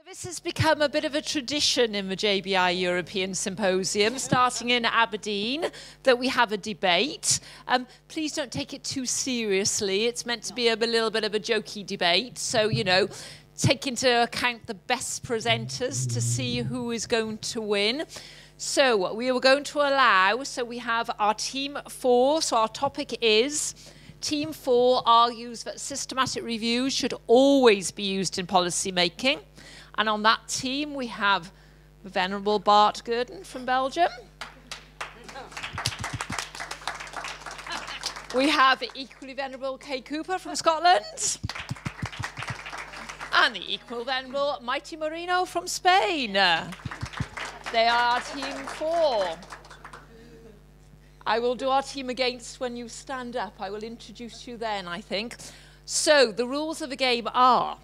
This has become a bit of a tradition in the JBI European Symposium, starting in Aberdeen, that we have a debate. Please don't take it too seriously. It's meant to be a little bit of a jokey debate. So, you know, take into account the best presenters to see who is going to win. So we are going to allow, so we have our team 4. So our topic is, Team 4 argues that systematic reviews should always be used in policy making. And on that team, we have the Venerable Bart Gurdon from Belgium. We have the equally Venerable Kay Cooper from Scotland. And the equal Venerable Mighty Marino from Spain. They are team 4. I will do our team against when you stand up. I will introduce you then, I think. So the rules of the game are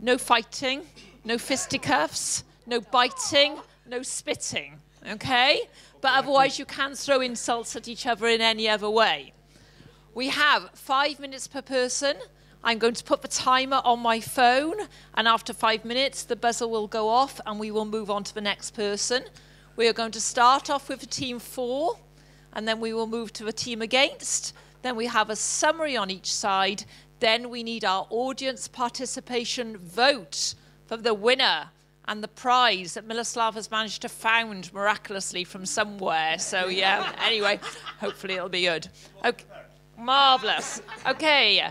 no fighting, no fisticuffs, no biting, no spitting, okay? But otherwise you can throw insults at each other in any other way. We have 5 minutes per person. I'm going to put the timer on my phone, and after 5 minutes the buzzer will go off and we will move on to the next person. We are going to start off with the team 4, and then we will move to the team against. Then we have a summary on each side. Then we need our audience participation vote for the winner and the prize that Miloslav has managed to found miraculously from somewhere. So yeah, anyway, hopefully it'll be good. Okay, marvellous. Okay,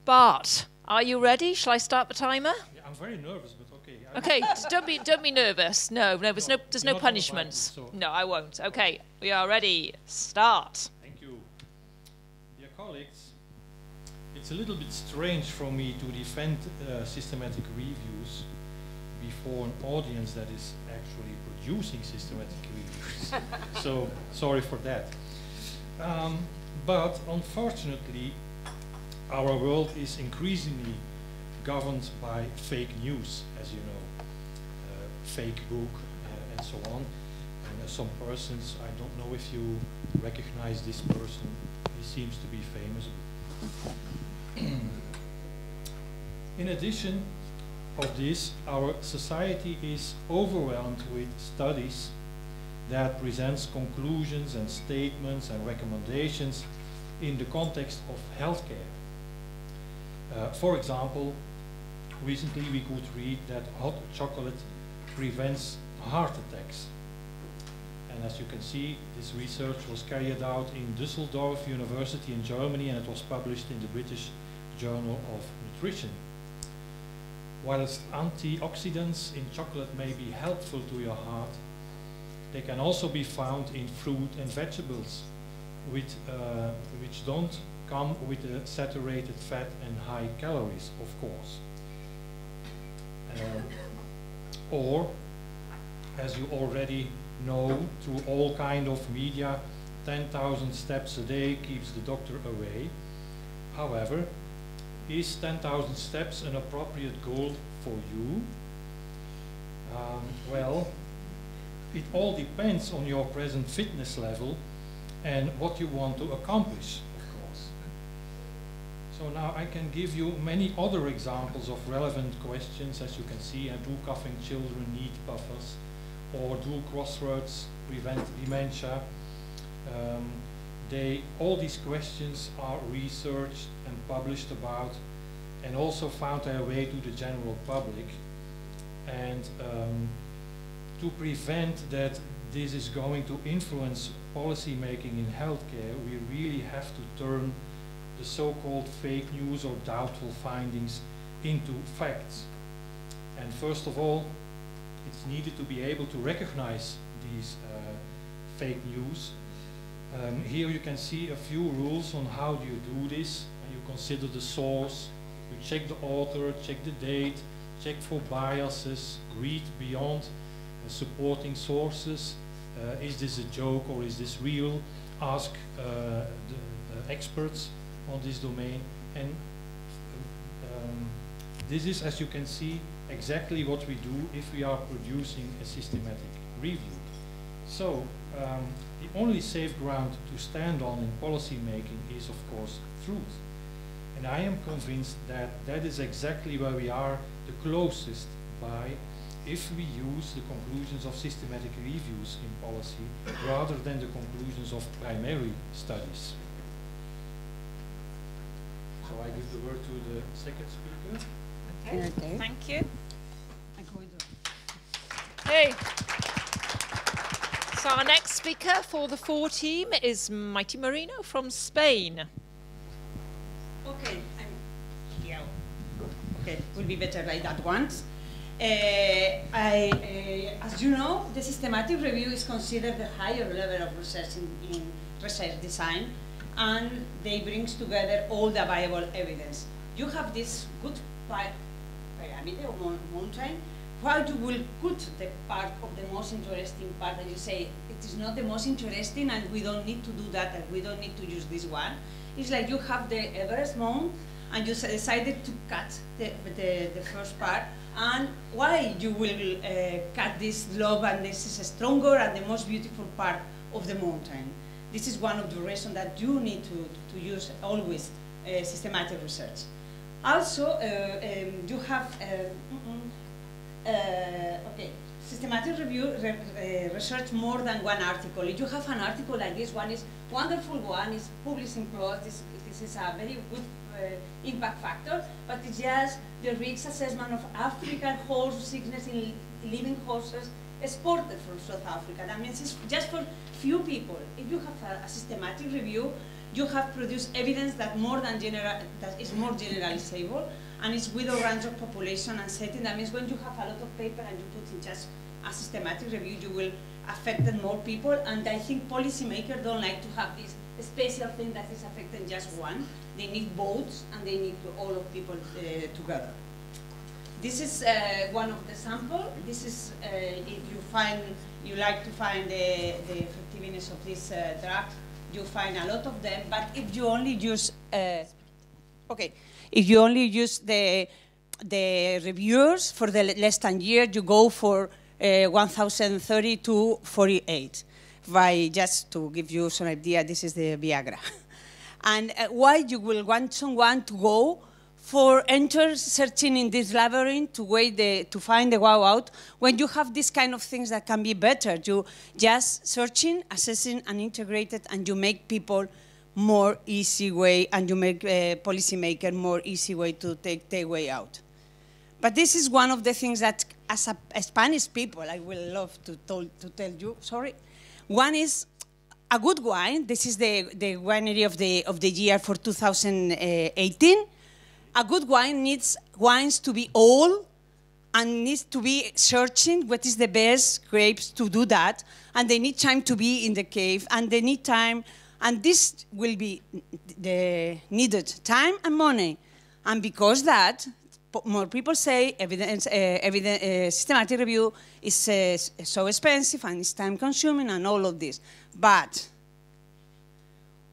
Bart, are you ready? Shall I start the timer? Yeah, I'm very nervous, but okay. Okay, don't be nervous. No, there's no punishments. So. No, I won't. Okay, we are ready. Start. Thank you. Dear colleagues, it's a little bit strange for me to defend systematic reviews before an audience that is actually producing systematic reviews. So, sorry for that. But unfortunately, our world is increasingly governed by fake news, as you know, fake book and so on. And some persons, I don't know if you recognize this person, he seems to be famous. In addition of this, our society is overwhelmed with studies that presents conclusions and statements and recommendations in the context of healthcare. For example, recently we could read that hot chocolate prevents heart attacks. And as you can see, this research was carried out in Düsseldorf University in Germany, and it was published in the British Journal of Nutrition. Whilst antioxidants in chocolate may be helpful to your heart, they can also be found in fruit and vegetables, which don't come with a saturated fat and high calories, of course. Or, as you already know, through all kind of media, 10,000 steps a day keeps the doctor away. However, is 10,000 steps an appropriate goal for you? Well, it all depends on your present fitness level and what you want to accomplish, of course. So now I can give you many other examples of relevant questions, as you can see. Do coughing children need buffers? Or do crossroads prevent dementia? All these questions are researched and published about, and also found their way to the general public. And to prevent that this is going to influence policy making in healthcare, we really have to turn the so-called fake news or doubtful findings into facts. And first of all, it's needed to be able to recognize these fake news. Here you can see a few rules on how do you do this. You consider the source, you check the author, check the date, check for biases, read beyond supporting sources. Is this a joke or is this real? Ask the experts on this domain. And this is, as you can see, exactly what we do if we are producing a systematic review. So the only safe ground to stand on in policy making is, of course, truth. And I am convinced that that is exactly where we are the closest by if we use the conclusions of systematic reviews in policy rather than the conclusions of primary studies. So I give the word to the second speaker. Okay. Thank you. Hey. So our next speaker for the 4 team is Mighty Marino from Spain. Okay, yeah. Okay, will be better like that once. As you know, the systematic review is considered the higher level of research in research design, and they brings together all the available evidence. You have this good parameter or mountain, where you will put the part of the most interesting part that you say, it is not the most interesting and we don't need to do that and we don't need to use this one. It's like you have the Everest Mount and you decided to cut the first part, and why you will cut this lobe, and this is a stronger and the most beautiful part of the mountain. This is one of the reasons that you need to use always systematic research. Also, you have okay, systematic review research more than one article. If you have an article like this one, is wonderful one, is published in PLOS, this is a very good impact factor, but it's just the risk assessment of African horse sickness in living horses exported from South Africa. That means it's just for few people. If you have a systematic review, you have produced evidence that that is more generalizable, and it's with a range of population and setting. That means when you have a lot of paper and you put in just a systematic review, you will affect more people. And I think policymakers don't like to have this special thing that is affecting just one. They need both, and they need all of people together. This is one of the samples. This is if you like to find the effectiveness of this drug, you find a lot of them. But if you only use if you only use the reviewers for the less than year, you go for 1,030 to 48. Just to give you some idea, this is the Viagra. And why you will want someone to go for searching in this labyrinth to find the way out, when you have this kind of things that can be better. You just searching, assessing, and integrated, and you make people more easy way, and you make policymaker more easy way to take the way out. But this is one of the things that, as a Spanish people, I will love to tell you. Sorry, one is a good wine. This is the winery of the year for 2018. A good wine needs wines to be old and needs to be searching what is the best grapes to do that. And they need time to be in the cave, and they need time, and this will be the needed time and money. And because that, more people say systematic review is so expensive and it's time consuming and all of this. But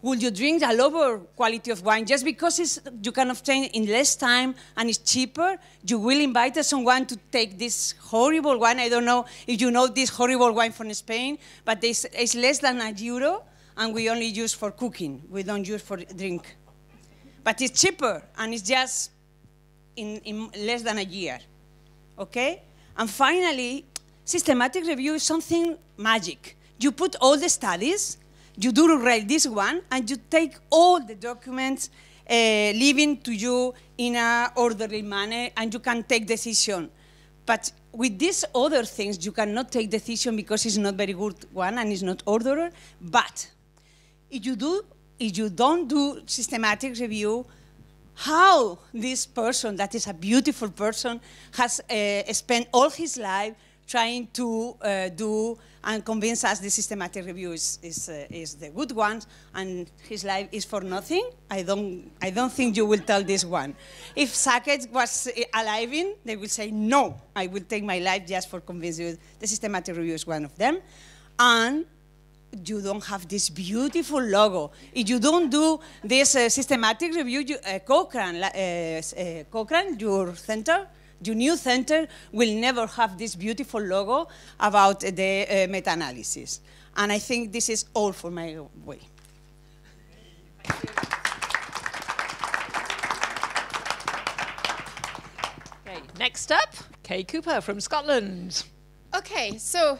would you drink a lower quality of wine just because you can obtain in less time and it's cheaper? You will invite someone to take this horrible wine. I don't know if you know this horrible wine from Spain, but it's less than €1, and we only use for cooking. We don't use for drink. But it's cheaper, and it's just in less than a year. Okay? And finally, systematic review is something magic. You put all the studies, you do write this one, and you take all the documents leaving to you in an orderly manner, and you can take decision. But with these other things, you cannot take decision because it's not very good one and it's not ordered. But if you don't do systematic review, how this person, that is a beautiful person, has spent all his life trying to do and convince us the systematic review is the good one, and his life is for nothing. I don't think you will tell this one. If Sackett was alive, they will say, no, I will take my life just for convincing you. The systematic review is one of them. And you don't have this beautiful logo. If you don't do this systematic review, Cochrane, your center, your new center will never have this beautiful logo about the meta-analysis. And I think this is all for my way. Okay, next up, Kay Cooper from Scotland. Okay, so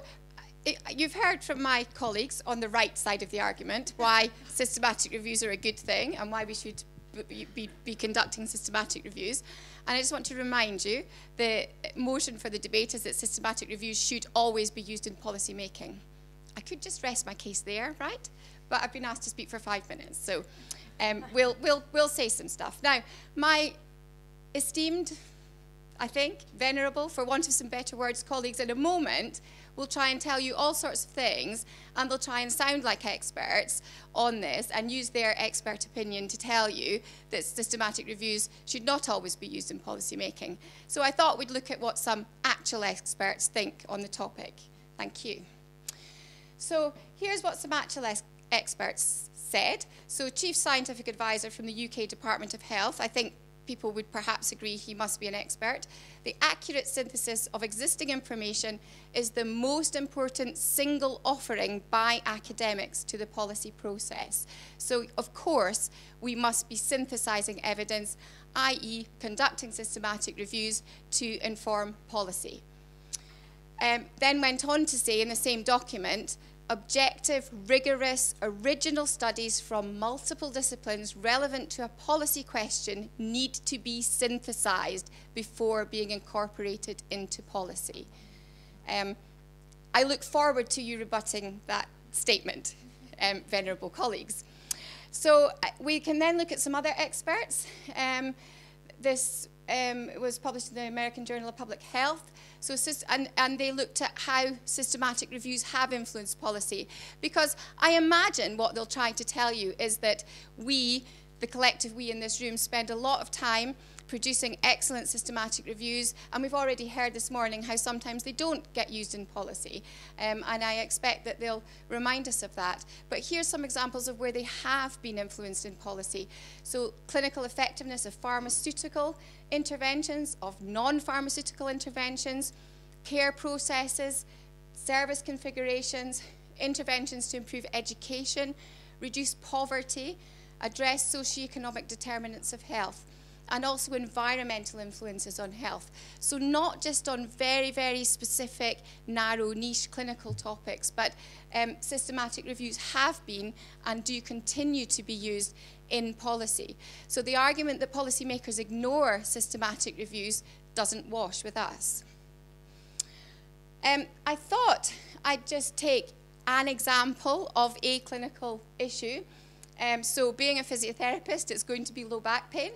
you've heard from my colleagues on the right side of the argument why systematic reviews are a good thing and why we should be conducting systematic reviews. And I just want to remind you, the motion for the debate is that systematic reviews should always be used in policy making. I could just rest my case there, right? But I've been asked to speak for 5 minutes, so we'll say some stuff. Now, my esteemed, I think, venerable, for want of some better words, colleagues in a moment will try and tell you all sorts of things, and they'll try and sound like experts on this and use their expert opinion to tell you that systematic reviews should not always be used in policy making. So I thought we'd look at what some actual experts think on the topic. Thank you. So here's what some actual experts said. So Chief Scientific Advisor from the UK Department of Health, I think people would perhaps agree he must be an expert. The accurate synthesis of existing information is the most important single offering by academics to the policy process. So, of course, we must be synthesizing evidence, i.e. conducting systematic reviews to inform policy. Then went on to say in the same document, objective, rigorous, original studies from multiple disciplines relevant to a policy question need to be synthesized before being incorporated into policy. I look forward to you rebutting that statement, venerable colleagues. So we can then look at some other experts. This was published in the American Journal of Public Health. So, and they looked at how systematic reviews have influenced policy. Because I imagine what they'll try to tell you is that we, the collective we in this room, spend a lot of time producing excellent systematic reviews, and we've already heard this morning how sometimes they don't get used in policy, and I expect that they'll remind us of that. But here's some examples of where they have been influenced in policy. So clinical effectiveness of pharmaceutical interventions, of non-pharmaceutical interventions, care processes, service configurations, interventions to improve education, reduce poverty, address socioeconomic determinants of health, and also environmental influences on health. So not just on very, very specific, narrow, niche clinical topics, but systematic reviews have been and do continue to be used in policy. So the argument that policymakers ignore systematic reviews doesn't wash with us. I thought I'd just take an example of a clinical issue. So being a physiotherapist, it's going to be low back pain.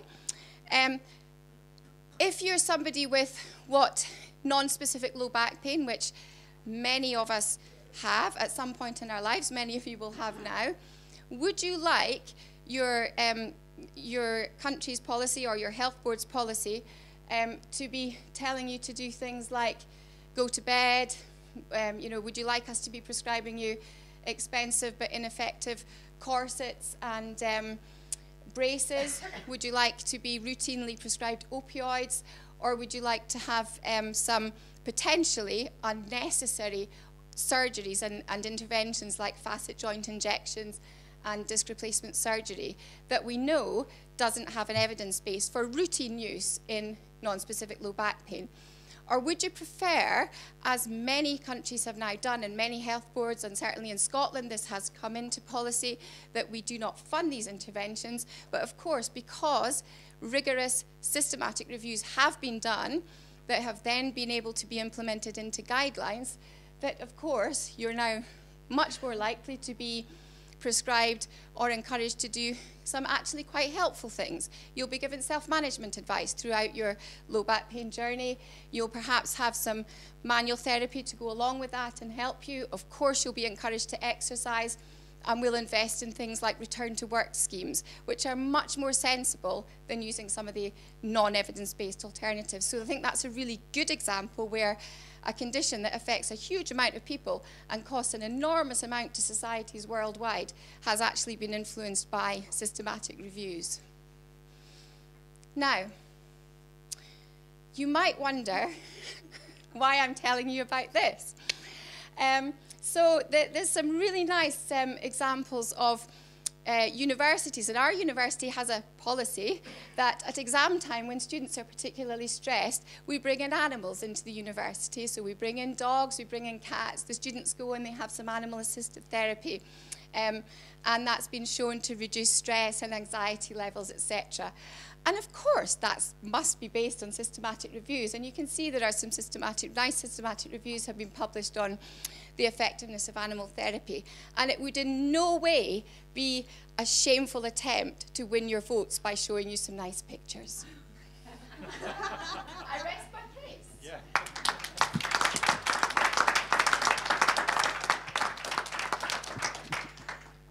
If you're somebody with what non-specific low back pain, which many of us have at some point in our lives, many of you will have now, would you like your country's policy or your health board's policy to be telling you to do things like go to bed? Would you like us to be prescribing you expensive but ineffective corsets and braces? Would you like to be routinely prescribed opioids? Or would you like to have some potentially unnecessary surgeries and interventions like facet joint injections and disc replacement surgery that we know doesn't have an evidence base for routine use in non-specific low back pain? Or would you prefer, as many countries have now done, and many health boards, and certainly in Scotland this has come into policy, that we do not fund these interventions, but of course, because rigorous systematic reviews have been done that have then been able to be implemented into guidelines, that of course you're now much more likely to be prescribed or encouraged to do some actually quite helpful things. You'll be given self-management advice throughout your low back pain journey. You'll perhaps have some manual therapy to go along with that and help you. Of course, you'll be encouraged to exercise, and we'll invest in things like return to work schemes, which are much more sensible than using some of the non-evidence-based alternatives. So I think that's a really good example where a condition that affects a huge amount of people and costs an enormous amount to societies worldwide has actually been influenced by systematic reviews. Now, you might wonder why I'm telling you about this. So there's some really nice examples of universities, and our university has a policy that at exam time, when students are particularly stressed, we bring in animals into the university. So we bring in dogs, we bring in cats. The students go and they have some animal-assisted therapy. And that's been shown to reduce stress and anxiety levels, etc. And of course, that must be based on systematic reviews. And you can see there are some nice systematic reviews have been published on the effectiveness of animal therapy. And it would in no way be a shameful attempt to win your votes by showing you some nice pictures. I rest my case. Yeah.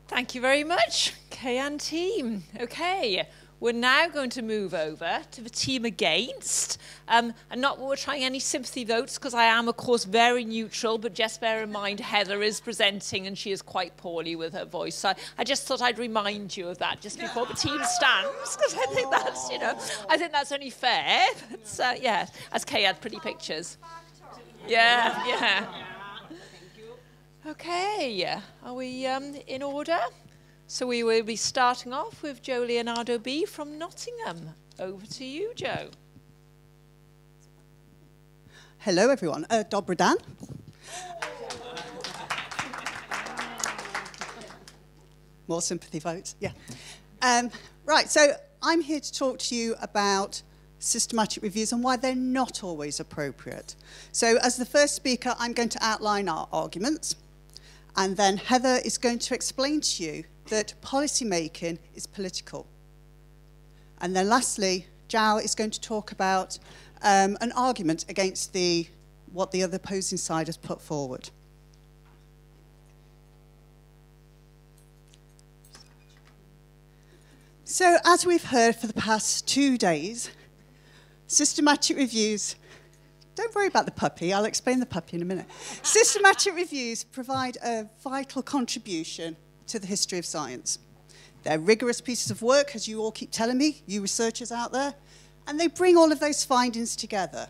Thank you very much, Kay and team. Okay, we're now going to move over to the team against. And not that we're trying any sympathy votes, because I am, of course, very neutral, but just bear in mind Heather is presenting and she is quite poorly with her voice. So I just thought I'd remind you of that just before the team stands, because I think that's, you know, I think that's only fair. But, yeah, as Kay had pretty pictures. Yeah, yeah. Okay, are we in order? So we will be starting off with Joe Leonardo B. from Nottingham. Over to you, Joe. Hello, everyone. Dobry Dan. More sympathy votes, yeah. Right, so I'm here to talk to you about systematic reviews and why they're not always appropriate. So as the first speaker, I'm going to outline our arguments. And then Heather is going to explain to you that policy making is political. And then lastly, Zhao is going to talk about an argument against what the other opposing side has put forward. So as we've heard for the past 2 days, systematic reviews. Don't worry about the puppy. I'll explain the puppy in a minute. Systematic reviews provide a vital contribution to the history of science. They're rigorous pieces of work, as you all keep telling me, you researchers out there, and they bring all of those findings together.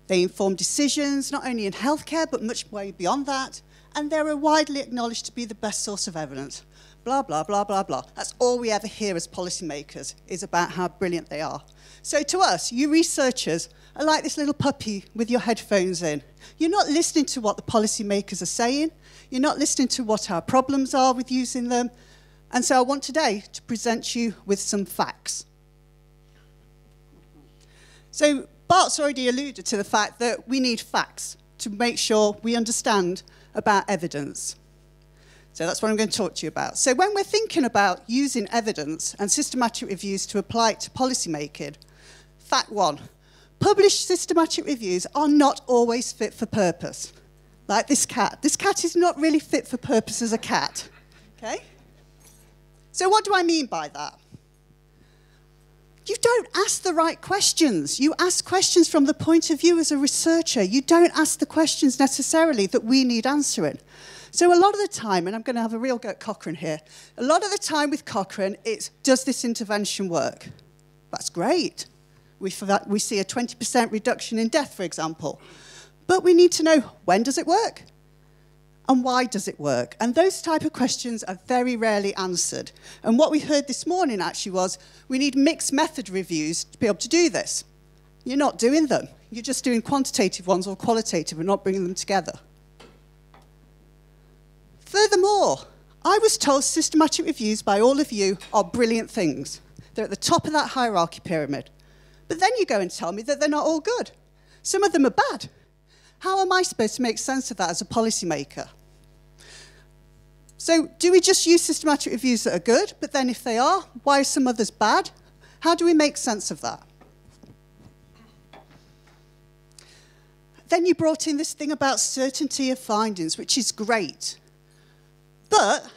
They inform decisions, not only in healthcare, but much way beyond that, and they're widely acknowledged to be the best source of evidence. Blah, blah, blah, blah, blah. That's all we ever hear as policymakers, is about how brilliant they are. So to us, you researchers are like this little puppy with your headphones in. You're not listening to what the policymakers are saying. You're not listening to what our problems are with using them. And so I want today to present you with some facts. So Bart's already alluded to the fact that we need facts to make sure we understand about evidence. So that's what I'm going to talk to you about. So when we're thinking about using evidence and systematic reviews to apply it to policymaking, fact one, published systematic reviews are not always fit for purpose. Like this cat. This cat is not really fit for purpose as a cat. Okay? So what do I mean by that? You don't ask the right questions. You ask questions from the point of view as a researcher. You don't ask the questions necessarily that we need answering. So a lot of the time, and I'm going to have a real go at Cochrane here, a lot of the time with Cochrane, it's, does this intervention work? That's great. We see a 20% reduction in death, for example. But we need to know, when does it work? And why does it work? And those type of questions are very rarely answered. And what we heard this morning actually was, we need mixed method reviews to be able to do this. You're not doing them. You're just doing quantitative ones or qualitative and not bringing them together. Furthermore, I was told systematic reviews by all of you are brilliant things. They're at the top of that hierarchy pyramid. But then you go and tell me that they're not all good. Some of them are bad. How am I supposed to make sense of that as a policymaker? So do we just use systematic reviews that are good, but then if they are, why are some others bad? How do we make sense of that? Then you brought in this thing about certainty of findings, which is great. But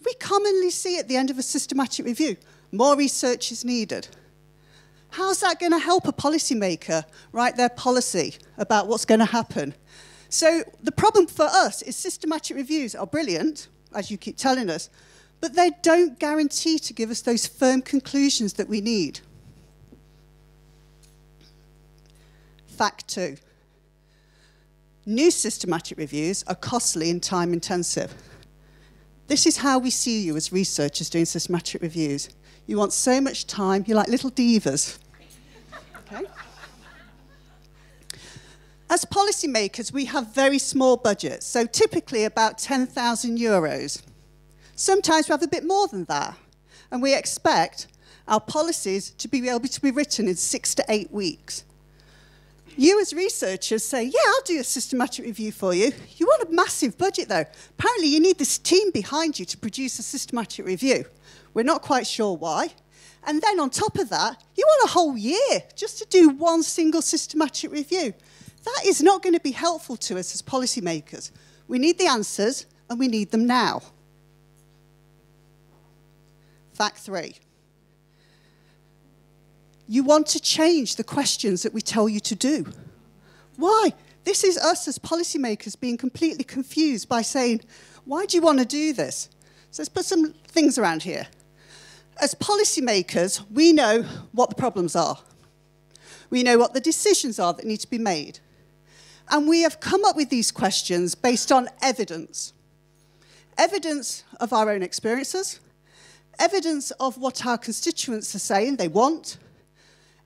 we commonly see at the end of a systematic review, more research is needed. How's that going to help a policymaker write their policy about what's going to happen? So the problem for us is systematic reviews are brilliant, as you keep telling us, but they don't guarantee to give us those firm conclusions that we need. Fact two. New systematic reviews are costly and time intensive. This is how we see you as researchers doing systematic reviews. You want so much time, you're like little divas. Okay? As policymakers, we have very small budgets, so typically about 10,000 euros. Sometimes we have a bit more than that, and we expect our policies to be able to be written in 6 to 8 weeks. You as researchers say, yeah, I'll do a systematic review for you. You want a massive budget though. Apparently you need this team behind you to produce a systematic review. We're not quite sure why. And then on top of that, you want a whole year just to do one single systematic review. That is not going to be helpful to us as policymakers. We need the answers and we need them now. Fact 3. You want to change the questions that we tell you to do. Why? This is us as policymakers being completely confused by saying, why do you want to do this? So let's put some things around here. As policymakers, we know what the problems are. We know what the decisions are that need to be made. And we have come up with these questions based on evidence. Evidence of our own experiences, evidence of what our constituents are saying they want,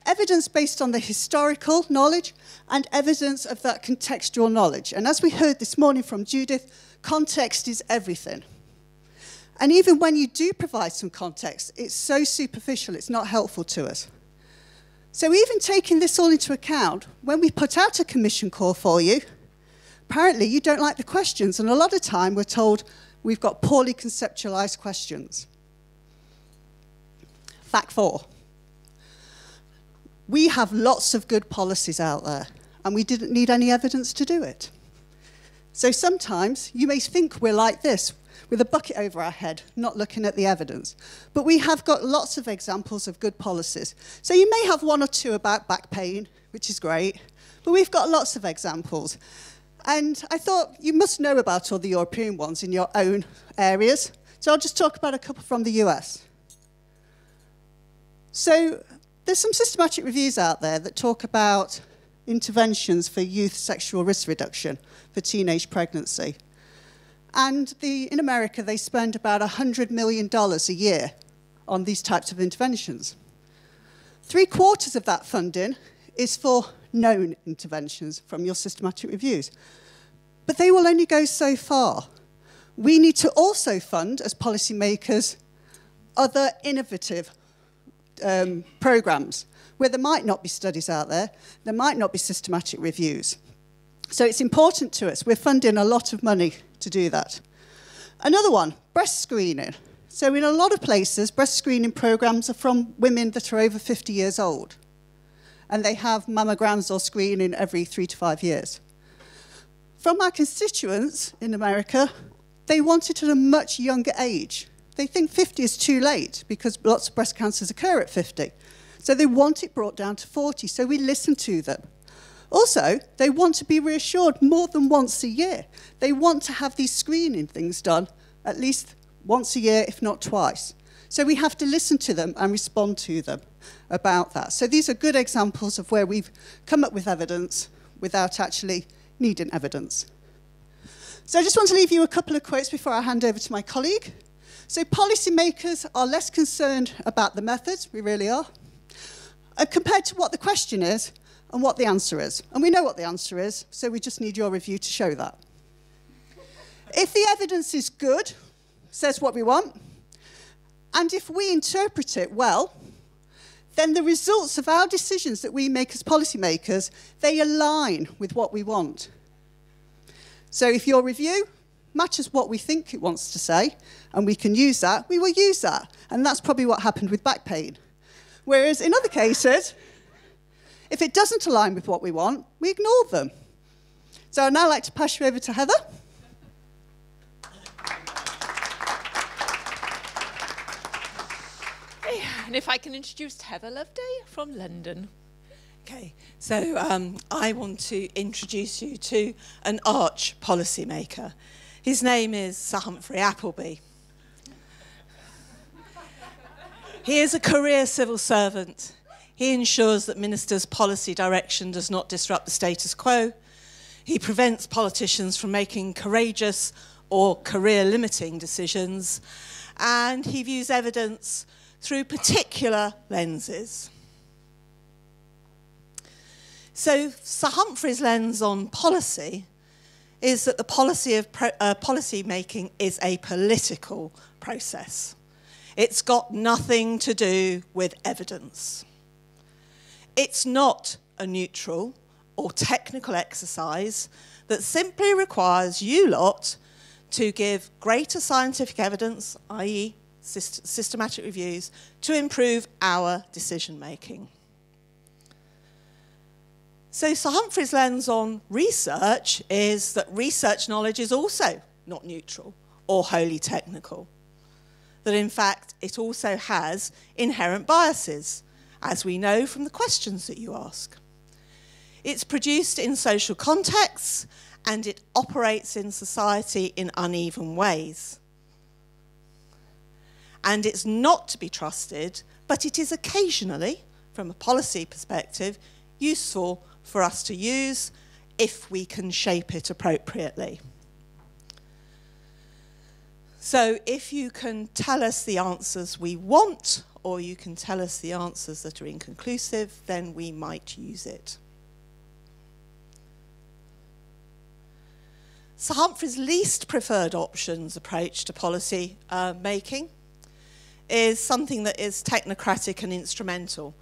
evidence based on the historical knowledge, and evidence of that contextual knowledge. And as we heard this morning from Judith, context is everything. And even when you do provide some context, it's so superficial, it's not helpful to us. So even taking this all into account, when we put out a commission call for you, apparently you don't like the questions, and a lot of time we're told we've got poorly conceptualized questions. Fact 4. We have lots of good policies out there, and we didn't need any evidence to do it. So sometimes you may think we're like this, with a bucket over our head, not looking at the evidence. But we have got lots of examples of good policies. So you may have 1 or 2 about back pain, which is great, but we've got lots of examples. And I thought you must know about all the European ones in your own areas. So I'll just talk about a couple from the US. So there's some systematic reviews out there that talk about interventions for youth sexual risk reduction for teenage pregnancy. And in America, they spend about $100 million a year on these types of interventions. 3/4 of that funding is for known interventions from your systematic reviews. But they will only go so far. We need to also fund, as policymakers, other innovative programs where there might not be studies out there, there might not be systematic reviews. So it's important to us. We're funding a lot of money to do that. Another one, breast screening. So in a lot of places, breast screening programs are from women that are over 50 years old. And they have mammograms or screening every 3 to 5 years. From our constituents in America, they want it at a much younger age. They think 50 is too late because lots of breast cancers occur at 50. So they want it brought down to 40, so we listen to them. Also, they want to be reassured more than once a year. They want to have these screening things done at least once a year, if not twice. So we have to listen to them and respond to them about that. So these are good examples of where we've come up with evidence without actually needing evidence. So I just want to leave you a couple of quotes before I hand over to my colleague. So policymakers are less concerned about the methods, we really are, compared to what the question is and what the answer is. And we know what the answer is, so we just need your review to show that. If the evidence is good, says what we want, and if we interpret it well, then the results of our decisions that we make as policymakers, they align with what we want. So if your review matches what we think it wants to say, and we can use that, we will use that. And that's probably what happened with back pain. Whereas in other cases, if it doesn't align with what we want, we ignore them. So I'd now like to pass you over to Heather. And if I can introduce Heather Loveday from London. Okay, so I want to introduce you to an arch policymaker. His name is Sir Humphrey Appleby. He is a career civil servant. He ensures that ministers' policy direction does not disrupt the status quo. He prevents politicians from making courageous, or career-limiting decisions, and he views evidence through particular lenses. So Sir Humphrey's lens on policy is that the policy of policy making is a political process. It's got nothing to do with evidence. It's not a neutral or technical exercise that simply requires you lot to give greater scientific evidence, i.e. systematic reviews, to improve our decision making. So Sir Humphrey's lens on research is that research knowledge is also not neutral or wholly technical. That in fact it also has inherent biases, as we know from the questions that you ask. It's produced in social contexts and it operates in society in uneven ways. And it's not to be trusted, but it is occasionally, from a policy perspective, useful for us to use if we can shape it appropriately. So if you can tell us the answers we want, or you can tell us the answers that are inconclusive, then we might use it. Sir Humphrey's least preferred options approach to policy making is something that is technocratic and instrumental.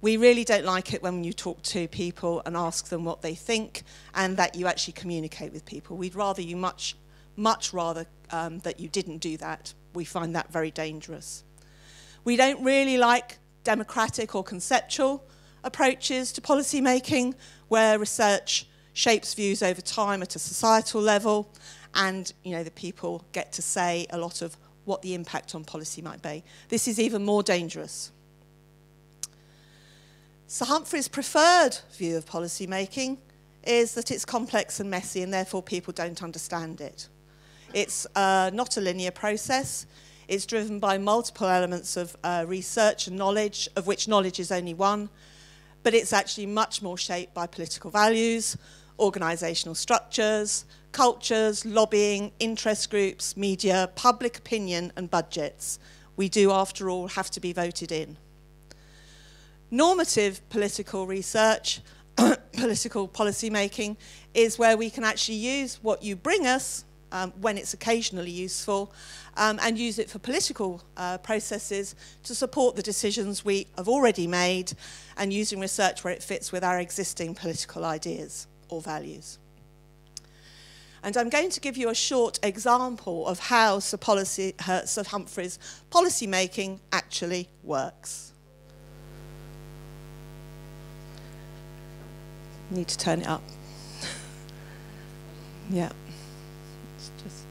We really don't like it when you talk to people and ask them what they think and that you actually communicate with people. We'd rather you much rather that you didn't do that. We find that very dangerous. We don't really like democratic or conceptual approaches to policy making where research shapes views over time at a societal level and the people get to say a lot of what the impact on policy might be. This is even more dangerous. Sir Humphrey's preferred view of policy making is that it's complex and messy and therefore people don't understand it. It's not a linear process. It's driven by multiple elements of research and knowledge, of which knowledge is only one, but it's actually much more shaped by political values, organisational structures, cultures, lobbying, interest groups, media, public opinion and budgets. We do, after all, have to be voted in. Normative political research, political policy making, is where we can actually use what you bring us when it's occasionally useful and use it for political processes to support the decisions we have already made and using research where it fits with our existing political ideas or values. And I'm going to give you a short example of how Sir Humphrey's policy making actually works. Need to turn it up. Yeah. It's just.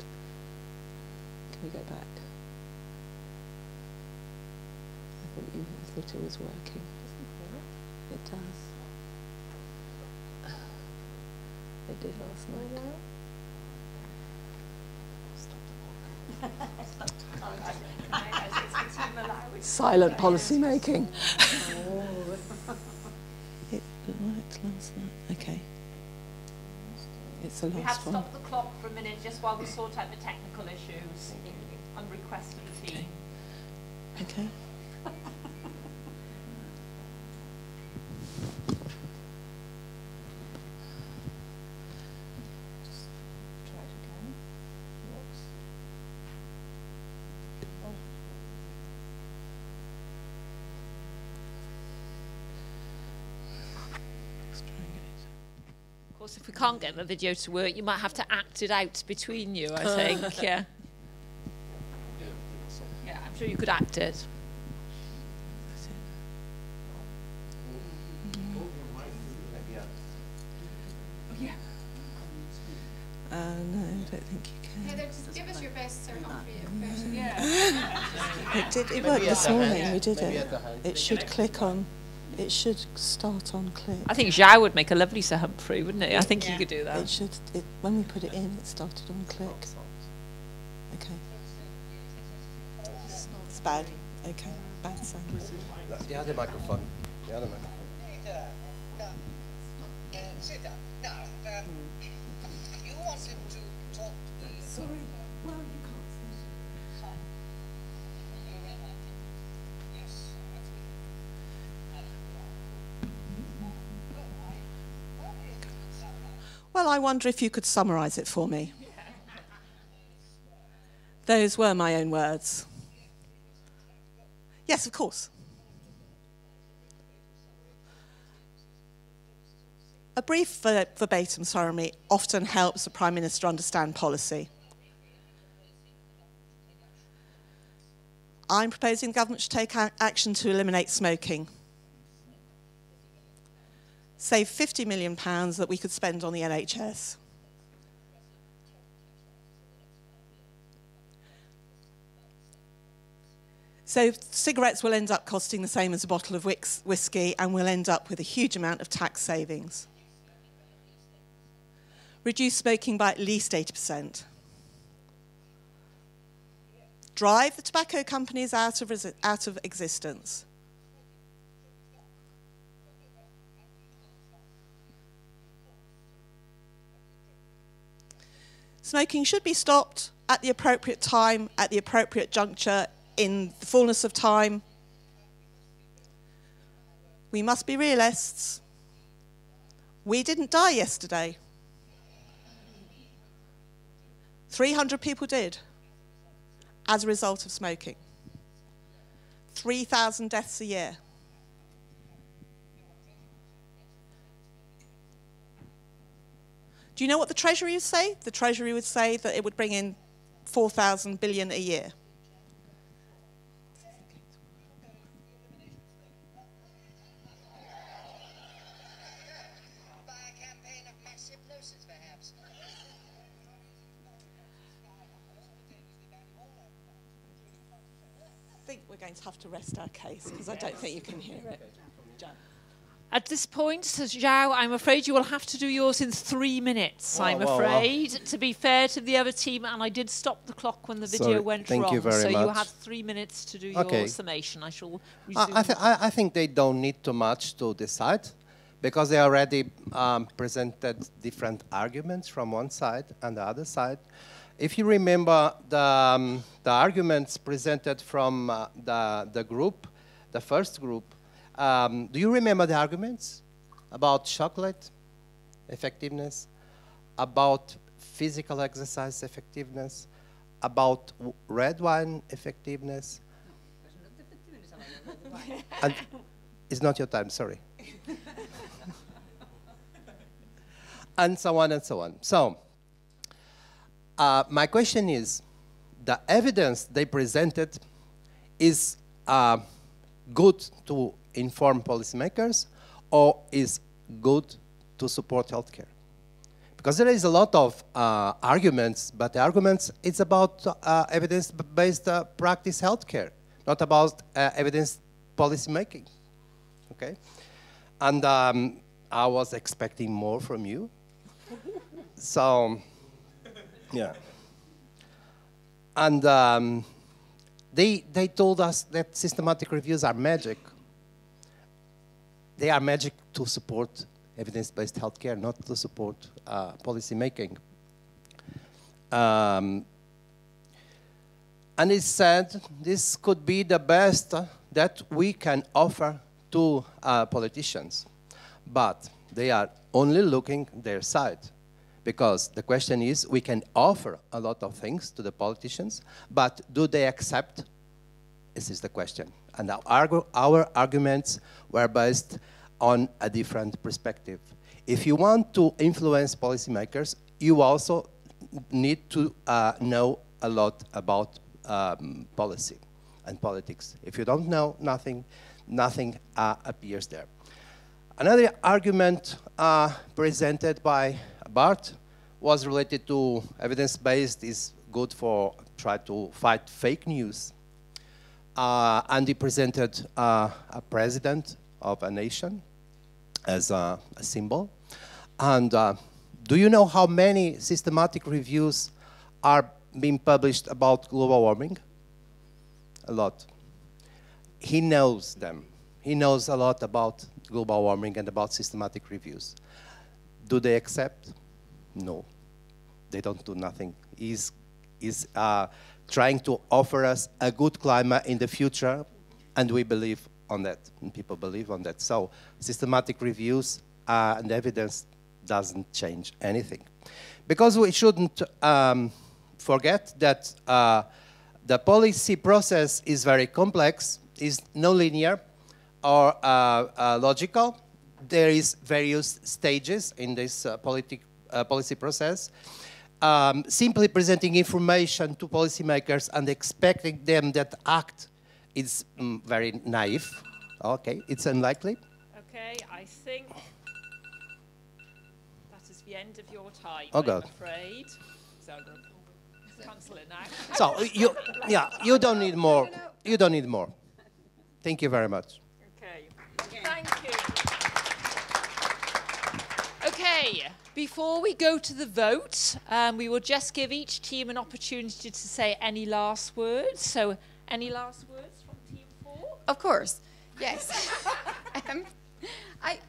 Can we go back? I thought it was working. It does. It did last night. Silent policy making. It worked last night. Okay. It's the last one. We have stopped the clock for a minute just while we sort out the technical issues on request of the team. Okay. Of course, if we can't get the video to work, you might have to act it out between you, I think. Yeah. Yeah, I'm sure you could act it. Yeah. No, I don't think you can. Heather, just give us your best Sir Humphrey impression. Yeah. It worked this morning, we did it. It should click on. It should start on click. I think Zhao would make a lovely Sir Humphrey, wouldn't it? I think he could do that. It should. When we put it in, it started on click. Okay. It's bad. Okay. Bad sound. The other microphone. The other microphone. You wanted to talk to me Well, I wonder if you could summarise it for me. Those were my own words. Yes, of course. A brief verbatim summary often helps the Prime Minister understand policy. I'm proposing the government should take action to eliminate smoking. Save £50 million that we could spend on the NHS. So cigarettes will end up costing the same as a bottle of whiskey, and we'll end up with a huge amount of tax savings. Reduce smoking by at least 80%. Drive the tobacco companies out of existence. Smoking should be stopped at the appropriate time, at the appropriate juncture, in the fullness of time. We must be realists. We didn't die yesterday. 300 people did as a result of smoking. 3,000 deaths a year. Do you know what the Treasury would say? The Treasury would say that it would bring in 4,000 billion a year. I think we're going to have to rest our case because I don't think you can hear it. At this point, says Zhao, I'm afraid you will have to do yours in 3 minutes, I'm afraid, to be fair to the other team. And I did stop the clock when the video went wrong. Thank you very much. So you have 3 minutes to do your summation. I shall resume. I think they don't need too much to decide because they already presented different arguments from one side and the other side. If you remember the arguments presented from the group, the first group, do you remember the arguments about chocolate effectiveness, about physical exercise effectiveness, about red wine effectiveness? And it's not your time, sorry. And so on and so on. So, my question is, the evidence they presented is good to inform policymakers or is good to support healthcare? Because there is a lot of arguments, but the arguments, it's about evidence-based practice healthcare, not about evidence policymaking, okay? And I was expecting more from you. So, yeah. And they told us that systematic reviews are magic. They are magic to support evidence-based healthcare, not to support policy making. And it said this could be the best that we can offer to politicians. But they are only looking their side. Because the question is, we can offer a lot of things to the politicians, but do they accept? This is the question. And our arguments were based on a different perspective. If you want to influence policymakers, you also need to know a lot about policy and politics. If you don't know nothing appears there. Another argument presented by Bart was related to evidence-based is good for try to fight fake news. And he presented a president of a nation as a symbol. And do you know how many systematic reviews are being published about global warming? A lot. He knows them. He knows a lot about global warming and about systematic reviews. Do they accept? No. They don't do nothing. He's is trying to offer us a good climate in the future, and we believe on that, and people believe on that. So systematic reviews and evidence doesn't change anything. Because we shouldn't forget that the policy process is very complex, is non-linear or logical. There is various stages in this policy process. Simply presenting information to policymakers and expecting them that act is very naive. Okay, it's unlikely. Okay, I think that is the end of your time, Oh, I'm God. afraid. So I'm going to cancel it now. So you don't need more. You don't need more. Thank you very much. Okay, thank you. Okay, before we go to the vote, we will just give each team an opportunity to say any last words. So, any last words from Team 4? Of course, yes.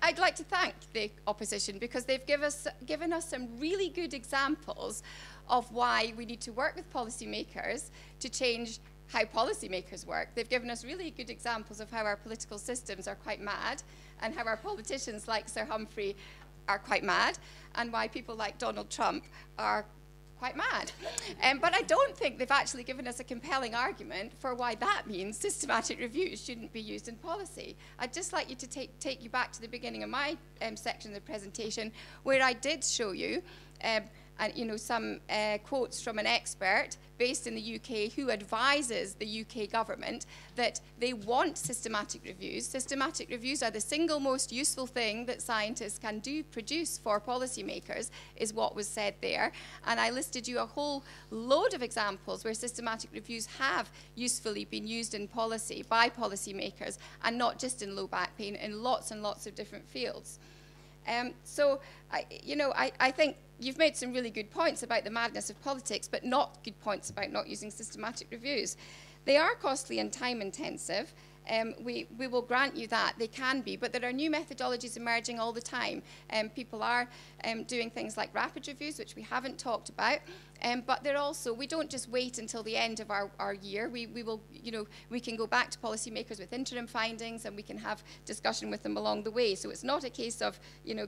I'd like to thank the opposition because they've given us some really good examples of why we need to work with policymakers to change how policymakers work. They've given us really good examples of how our political systems are quite mad and how our politicians like Sir Humphrey are quite mad and why people like Donald Trump are quite mad. But I don't think they've actually given us a compelling argument for why that means systematic reviews shouldn't be used in policy. I'd just like you to take you back to the beginning of my section of the presentation where I did show you some quotes from an expert based in the UK who advises the UK government that they want systematic reviews. Systematic reviews are the single most useful thing that scientists can produce for policymakers, is what was said there. And I listed you a whole load of examples where systematic reviews have usefully been used in policy by policymakers, and not just in low back pain, in lots and lots of different fields. I think you've made some really good points about the madness of politics, but not good points about not using systematic reviews. They are costly and time intensive. We will grant you that. They can be, but there are new methodologies emerging all the time. People are doing things like rapid reviews, which we haven't talked about. But they're also, we don't just wait until the end of our year. We can go back to policymakers with interim findings and we can have discussion with them along the way. So it's not a case of,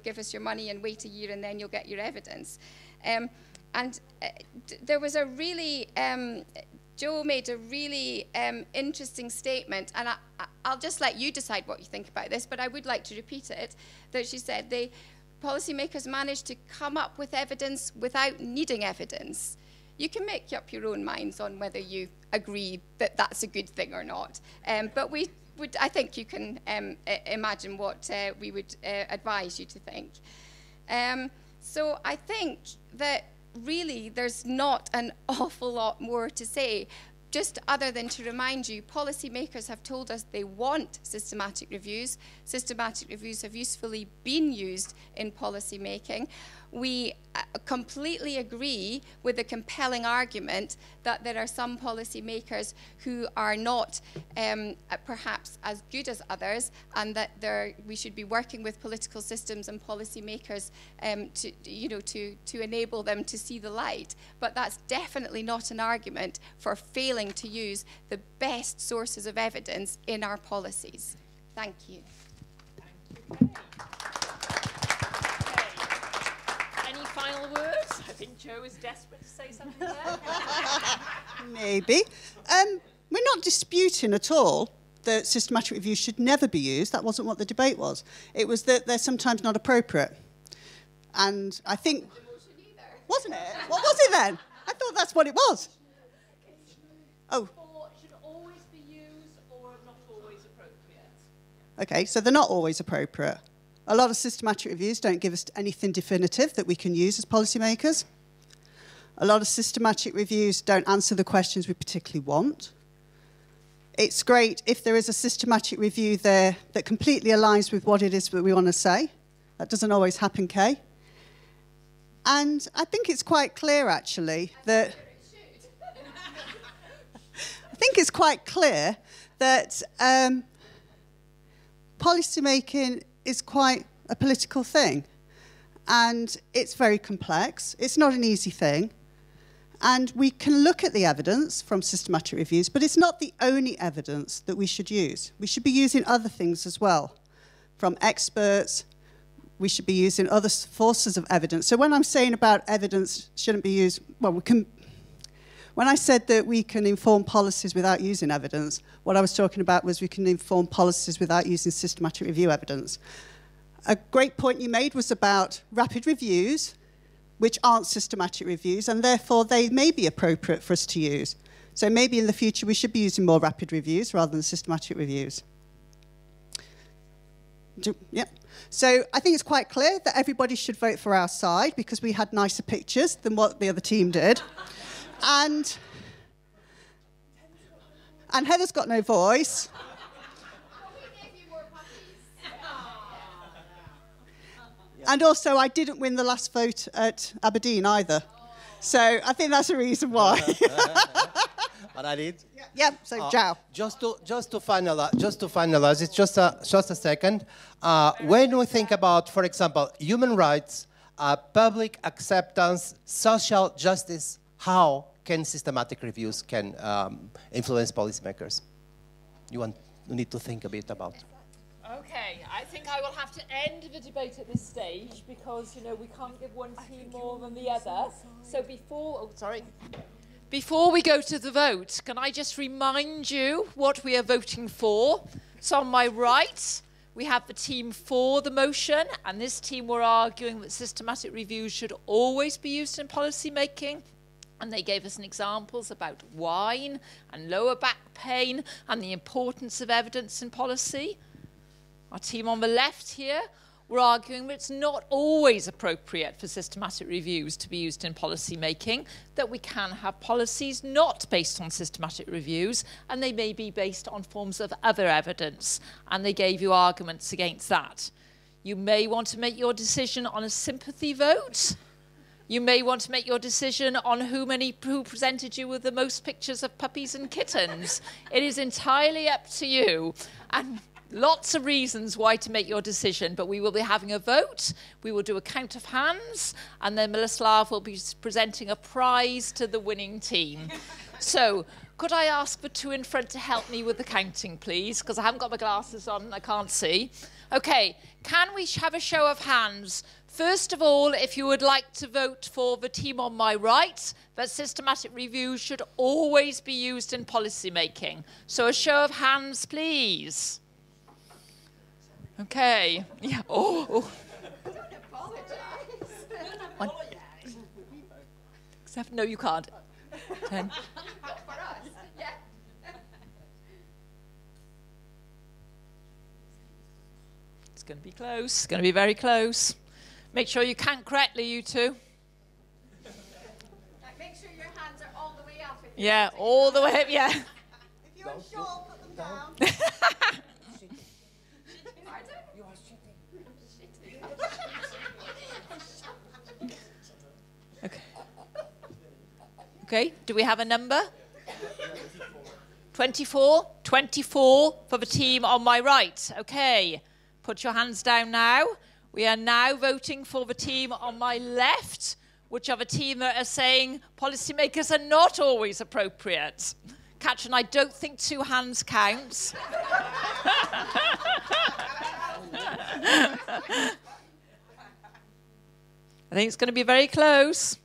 give us your money and wait a year and then you'll get your evidence. There was a really, Joe made a really interesting statement, and I'll just let you decide what you think about this, but I would like to repeat it, that she said policymakers managed to come up with evidence without needing evidence. You can make up your own minds on whether you agree that that's a good thing or not. But I think you can imagine what we would advise you to think. So I think that really there's not an awful lot more to say, just other than to remind you, policymakers have told us they want systematic reviews. Systematic reviews have usefully been used in policy making. We completely agree with the compelling argument that there are some policymakers who are not perhaps as good as others, and that we should be working with political systems and policymakers to enable them to see the light. But that's definitely not an argument for failing to use the best sources of evidence in our policies. Thank you. Thank you. Final words? I think Joe is desperate to say something there. Maybe. We're not disputing at all that systematic reviews should never be used. That wasn't what the debate was. It was that they're sometimes not appropriate. And I think... Wasn't it? What was it then? I thought that's what it was. Oh. Should always be used or not always appropriate? Okay, so they're not always appropriate. A lot of systematic reviews don't give us anything definitive that we can use as policymakers. A lot of systematic reviews don't answer the questions we particularly want. It's great if there is a systematic review there that completely aligns with what it is that we want to say. That doesn't always happen, Kay. And I think it's quite clear, actually, that... I think it's quite clear that policymaking is quite a political thing, and it's very complex. It's not an easy thing, And we can look at the evidence from systematic reviews, but it's not the only evidence that we should use. We should be using other things as well. From experts, we should be using other sources of evidence. So when I'm saying about evidence shouldn't be used, well, when I said that we can inform policies without using evidence, what I was talking about was we can inform policies without using systematic review evidence. A great point you made was about rapid reviews, which aren't systematic reviews, and therefore they may be appropriate for us to use. So maybe in the future we should be using more rapid reviews rather than systematic reviews. Yep. So I think it's quite clear that everybody should vote for our side because we had nicer pictures than what the other team did. And Heather's got no voice. And also, I didn't win the last vote at Aberdeen either. So I think that's a reason why. But I did. Yeah. So ciao. Just to finalize, it's just a second. When we think about, for example, human rights, public acceptance, social justice, how can systematic reviews influence policymakers? You need to think a bit about. Okay, I think I will have to end the debate at this stage because, you know, we can't give one team more than the other. So before we go to the vote, can I just remind you what we are voting for? So on my right, we have the team for the motion, and this team were arguing that systematic reviews should always be used in policy making. And they gave us examples about wine and lower back pain and the importance of evidence in policy. Our team on the left here were arguing that it's not always appropriate for systematic reviews to be used in policy making, that we can have policies not based on systematic reviews, and they may be based on forms of other evidence. And they gave you arguments against that. You may want to make your decision on a sympathy vote. You may want to make your decision on who presented you with the most pictures of puppies and kittens. It is entirely up to you. And lots of reasons why to make your decision, but we will be having a vote. We will do a count of hands, and then Miloslav will be presenting a prize to the winning team. So, could I ask the two in front to help me with the counting, please? Because I haven't got my glasses on and I can't see. Okay, can we have a show of hands? First of all, if you would like to vote for the team on my right, that systematic reviews should always be used in policy making. So a show of hands, please. Okay. Yeah. Oh. One. 7. No, you can't. 10. It's going to be close. It's going to be very close. Make sure you count correctly, you two. Make sure your hands are all the way up. Yeah, all the way up, yeah. If you're unsure, put them down. You are cheating. Okay. Okay, do we have a number? 24? 24 for the team on my right. Okay, put your hands down now. We are now voting for the team on my left, which are the team that are saying policymakers are not always appropriate. Katrin, I don't think 2 hands counts. I think it's going to be very close.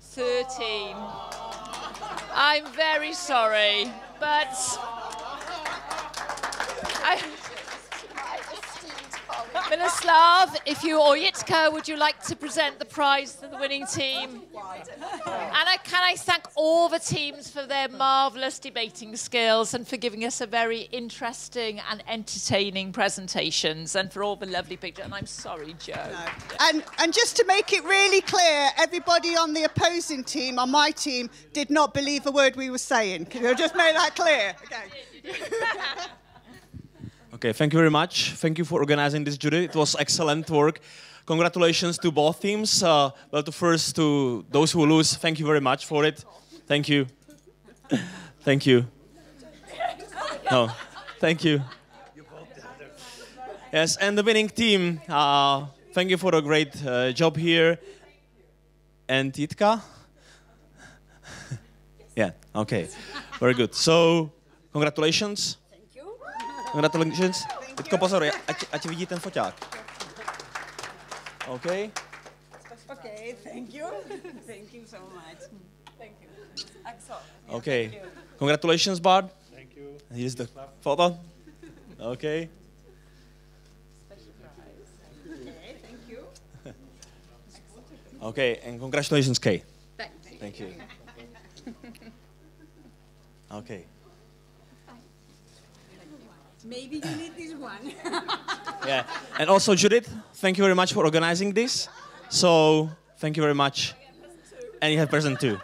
13. I'm very sorry, but Miloslav, if you or Jitka, would you like to present the prize to the winning team? And can I thank all the teams for their marvellous debating skills and for giving us a very interesting and entertaining presentations and for all the lovely pictures. And I'm sorry, Joe. No. And just to make it really clear, everybody on the opposing team, on my team, did not believe a word we were saying. Can you just make that clear? Okay. Okay, thank you very much. Thank you for organizing this jury. It was excellent work. Congratulations to both teams. Well, to those who lose, thank you very much for it. Thank you. Thank you. No, thank you. Yes, and the winning team, thank you for a great job here. And Jitka? Yeah, okay, very good. So, congratulations. Thank you. Congratulations. Jitko, pozor, ať vidí ten foťák. Okay. Okay, thank you. Thank you so much. Thank you. Axel. Okay. Thank you. Congratulations, Bart. Thank you. Here's the photo. Okay. Special prize. Okay, thank you. Okay, and congratulations, Kay. Thank you. Thank you. Okay. Maybe you need this one. Yeah, and also Judith, thank you very much for organizing this. So, thank you very much. And you have present too.